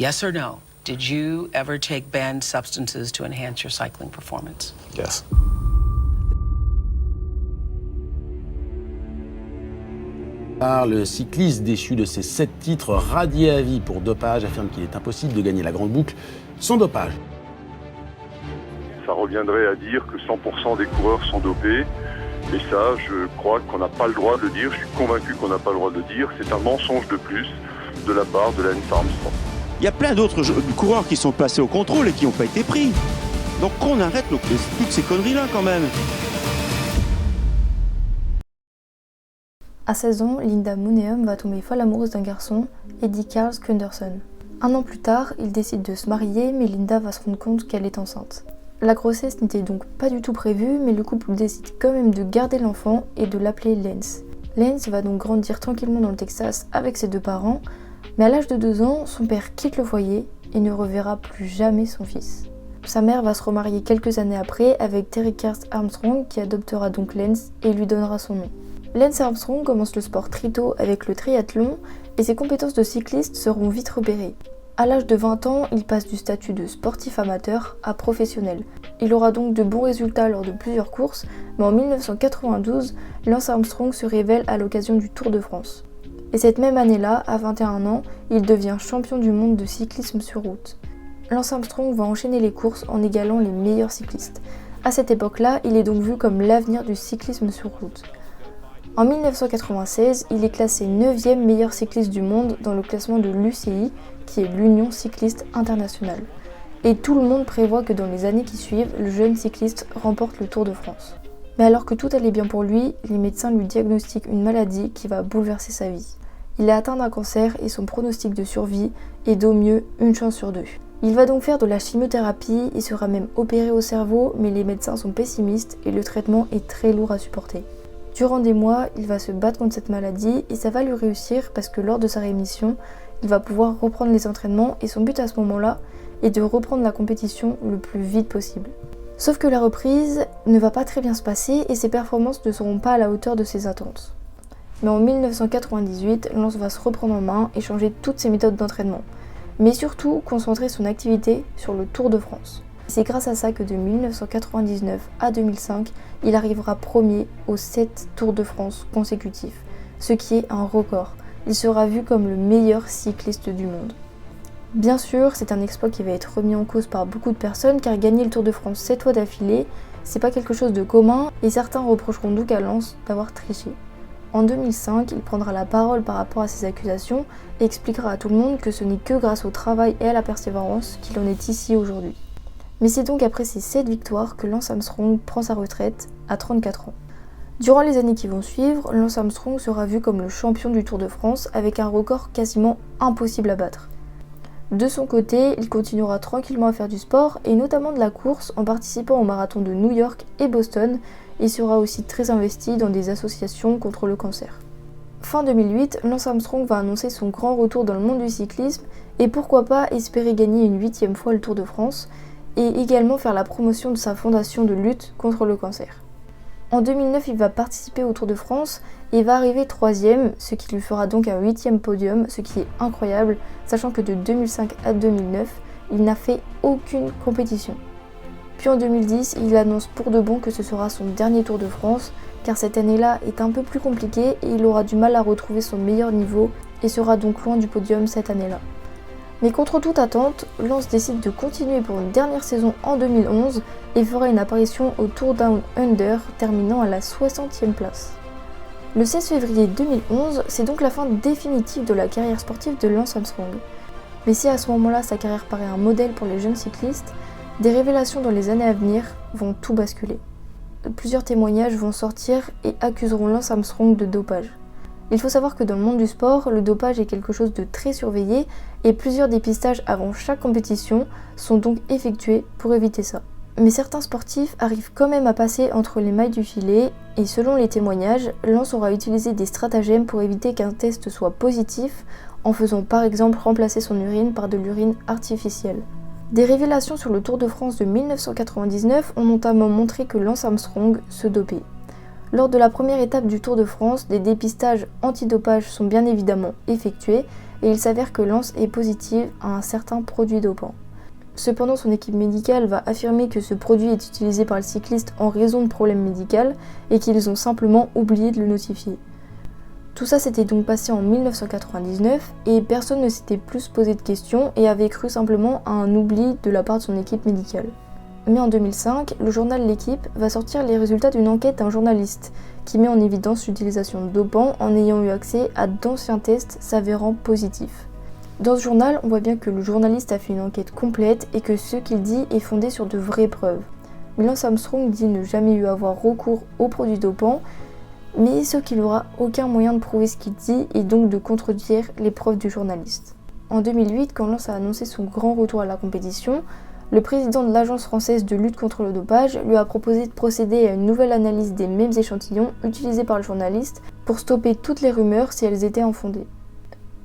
Yes or no? Did you ever take banned substances to enhance your cycling performance? Yes. Le cycliste déchu de ses 7 titres, radié à vie pour dopage, affirme qu'il est impossible de gagner la grande boucle sans dopage. Ça reviendrait à dire que 100% des coureurs sont dopés. Et ça, je crois qu'on n'a pas le droit de le dire. Je suis convaincu qu'on n'a pas le droit de le dire. C'est un mensonge de plus de la part de Lance Armstrong. Il y a plein d'autres coureurs qui sont passés au contrôle et qui n'ont pas été pris. Donc qu'on arrête toutes ces conneries-là quand même. À 16 ans, Linda Moneum va tomber folle amoureuse d'un garçon, Eddie Carl Skunderson. Un an plus tard, ils décident de se marier, mais Linda va se rendre compte qu'elle est enceinte. La grossesse n'était donc pas du tout prévue, mais le couple décide quand même de garder l'enfant et de l'appeler Lance. Lance va donc grandir tranquillement dans le Texas avec ses 2 parents, mais à l'âge de 2 ans, son père quitte le foyer et ne reverra plus jamais son fils. Sa mère va se remarier quelques années après avec Terry Karst Armstrong qui adoptera donc Lance et lui donnera son nom. Lance Armstrong commence le sport très tôt avec le triathlon et ses compétences de cycliste seront vite repérées. À l'âge de 20 ans, il passe du statut de sportif amateur à professionnel. Il aura donc de bons résultats lors de plusieurs courses, mais en 1992, Lance Armstrong se révèle à l'occasion du Tour de France. Et cette même année-là, à 21 ans, il devient champion du monde de cyclisme sur route. Lance Armstrong va enchaîner les courses en égalant les meilleurs cyclistes. À cette époque-là, il est donc vu comme l'avenir du cyclisme sur route. En 1996, il est classé 9e meilleur cycliste du monde dans le classement de l'UCI, qui est l'Union cycliste internationale. Et tout le monde prévoit que dans les années qui suivent, le jeune cycliste remporte le Tour de France. Mais alors que tout allait bien pour lui, les médecins lui diagnostiquent une maladie qui va bouleverser sa vie. Il est atteint d'un cancer et son pronostic de survie est d'au mieux 1 chance sur 2. Il va donc faire de la chimiothérapie et sera même opéré au cerveau, mais les médecins sont pessimistes et le traitement est très lourd à supporter. Durant des mois, il va se battre contre cette maladie et ça va lui réussir parce que lors de sa rémission, il va pouvoir reprendre les entraînements et son but à ce moment-là est de reprendre la compétition le plus vite possible. Sauf que la reprise ne va pas très bien se passer et ses performances ne seront pas à la hauteur de ses attentes. Mais en 1998, Lance va se reprendre en main et changer toutes ses méthodes d'entraînement, mais surtout concentrer son activité sur le Tour de France. C'est grâce à ça que de 1999 à 2005, il arrivera premier aux 7 Tours de France consécutifs, ce qui est un record. Il sera vu comme le meilleur cycliste du monde. Bien sûr, c'est un exploit qui va être remis en cause par beaucoup de personnes car gagner le Tour de France 7 fois d'affilée, c'est pas quelque chose de commun et certains reprocheront donc à Lance d'avoir triché. En 2005, il prendra la parole par rapport à ces accusations et expliquera à tout le monde que ce n'est que grâce au travail et à la persévérance qu'il en est ici aujourd'hui. Mais c'est donc après ces 7 victoires que Lance Armstrong prend sa retraite à 34 ans. Durant les années qui vont suivre, Lance Armstrong sera vu comme le champion du Tour de France avec un record quasiment impossible à battre. De son côté, il continuera tranquillement à faire du sport et notamment de la course en participant au marathon de New York et Boston et sera aussi très investi dans des associations contre le cancer. Fin 2008, Lance Armstrong va annoncer son grand retour dans le monde du cyclisme et pourquoi pas espérer gagner une 8e fois le Tour de France et également faire la promotion de sa fondation de lutte contre le cancer. En 2009, il va participer au Tour de France et va arriver 3e, ce qui lui fera donc un 8e podium, ce qui est incroyable, sachant que de 2005 à 2009, il n'a fait aucune compétition. Puis en 2010, il annonce pour de bon que ce sera son dernier Tour de France, car cette année-là est un peu plus compliquée et il aura du mal à retrouver son meilleur niveau et sera donc loin du podium cette année-là. Mais contre toute attente, Lance décide de continuer pour une dernière saison en 2011 et fera une apparition au Tour Down Under, terminant à la 60e place. Le 16 février 2011, c'est donc la fin définitive de la carrière sportive de Lance Armstrong. Mais si à ce moment-là sa carrière paraît un modèle pour les jeunes cyclistes, des révélations dans les années à venir vont tout basculer. Plusieurs témoignages vont sortir et accuseront Lance Armstrong de dopage. Il faut savoir que dans le monde du sport, le dopage est quelque chose de très surveillé et plusieurs dépistages avant chaque compétition sont donc effectués pour éviter ça. Mais certains sportifs arrivent quand même à passer entre les mailles du filet et selon les témoignages, Lance aura utilisé des stratagèmes pour éviter qu'un test soit positif en faisant par exemple remplacer son urine par de l'urine artificielle. Des révélations sur le Tour de France de 1999 ont notamment montré que Lance Armstrong se dopait. Lors de la première étape du Tour de France, des dépistages antidopage sont bien évidemment effectués, et il s'avère que Lance est positive à un certain produit dopant. Cependant, son équipe médicale va affirmer que ce produit est utilisé par le cycliste en raison de problèmes médicaux et qu'ils ont simplement oublié de le notifier. Tout ça s'était donc passé en 1999 et personne ne s'était plus posé de questions et avait cru simplement à un oubli de la part de son équipe médicale. Mais en 2005, le journal L'Équipe va sortir les résultats d'une enquête d'un journaliste qui met en évidence l'utilisation de dopants en ayant eu accès à d'anciens tests s'avérant positifs. Dans ce journal, on voit bien que le journaliste a fait une enquête complète et que ce qu'il dit est fondé sur de vraies preuves. Lance Armstrong dit ne jamais eu avoir recours aux produits dopants, mais ce qu'il n'aura aucun moyen de prouver ce qu'il dit et donc de contredire les preuves du journaliste. En 2008, quand Lance a annoncé son grand retour à la compétition, le président de l'Agence française de lutte contre le dopage lui a proposé de procéder à une nouvelle analyse des mêmes échantillons utilisés par le journaliste pour stopper toutes les rumeurs si elles étaient infondées.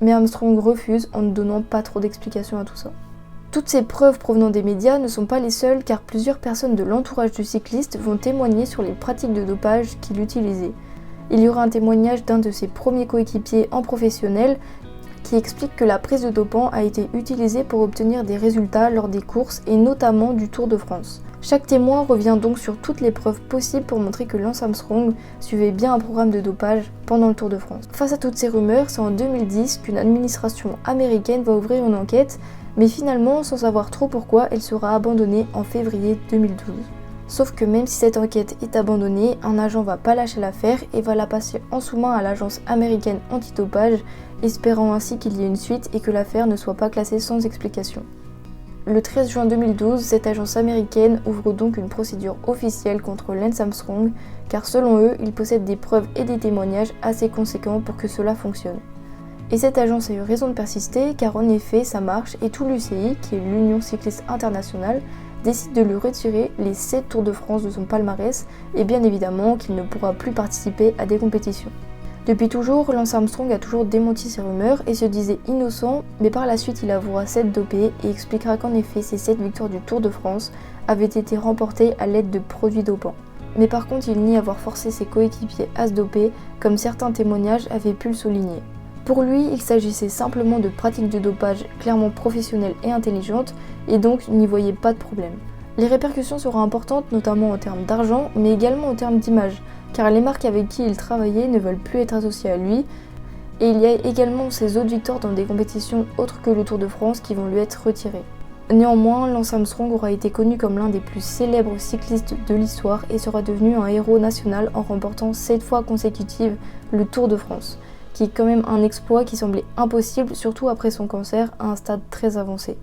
Mais Armstrong refuse en ne donnant pas trop d'explications à tout ça. Toutes ces preuves provenant des médias ne sont pas les seules car plusieurs personnes de l'entourage du cycliste vont témoigner sur les pratiques de dopage qu'il utilisait. Il y aura un témoignage d'un de ses premiers coéquipiers en professionnel qui explique que la prise de dopant a été utilisée pour obtenir des résultats lors des courses et notamment du Tour de France. Chaque témoin revient donc sur toutes les preuves possibles pour montrer que Lance Armstrong suivait bien un programme de dopage pendant le Tour de France. Face à toutes ces rumeurs, c'est en 2010 qu'une administration américaine va ouvrir une enquête, mais finalement, sans savoir trop pourquoi, elle sera abandonnée en février 2012. Sauf que même si cette enquête est abandonnée, un agent va pas lâcher l'affaire et va la passer en sous-main à l'agence américaine antidopage, espérant ainsi qu'il y ait une suite et que l'affaire ne soit pas classée sans explication. Le 13 juin 2012, cette agence américaine ouvre donc une procédure officielle contre Lance Armstrong, car selon eux, il possède des preuves et des témoignages assez conséquents pour que cela fonctionne. Et cette agence a eu raison de persister, car en effet, ça marche et tout l'UCI, qui est l'Union Cycliste Internationale, décide de lui retirer les 7 Tours de France de son palmarès et bien évidemment qu'il ne pourra plus participer à des compétitions. Depuis toujours, Lance Armstrong a toujours démenti ces rumeurs et se disait innocent, mais par la suite il avouera s'être dopé et expliquera qu'en effet ces 7 victoires du Tour de France avaient été remportées à l'aide de produits dopants. Mais par contre il nie avoir forcé ses coéquipiers à se doper, comme certains témoignages avaient pu le souligner. Pour lui, il s'agissait simplement de pratiques de dopage clairement professionnelles et intelligentes, et donc n'y voyait pas de problème. Les répercussions seront importantes, notamment en termes d'argent, mais également en termes d'image, car les marques avec qui il travaillait ne veulent plus être associées à lui, et il y a également ses autres victoires dans des compétitions autres que le Tour de France qui vont lui être retirées. Néanmoins, Lance Armstrong aura été connu comme l'un des plus célèbres cyclistes de l'histoire et sera devenu un héros national en remportant 7 fois consécutives le Tour de France, qui est quand même un exploit qui semblait impossible, surtout après son cancer à un stade très avancé.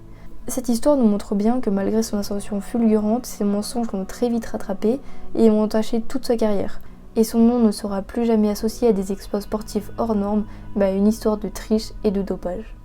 Cette histoire nous montre bien que malgré son ascension fulgurante, ses mensonges l'ont très vite rattrapé et ont entaché toute sa carrière. Et son nom ne sera plus jamais associé à des exploits sportifs hors normes, mais à une histoire de triche et de dopage.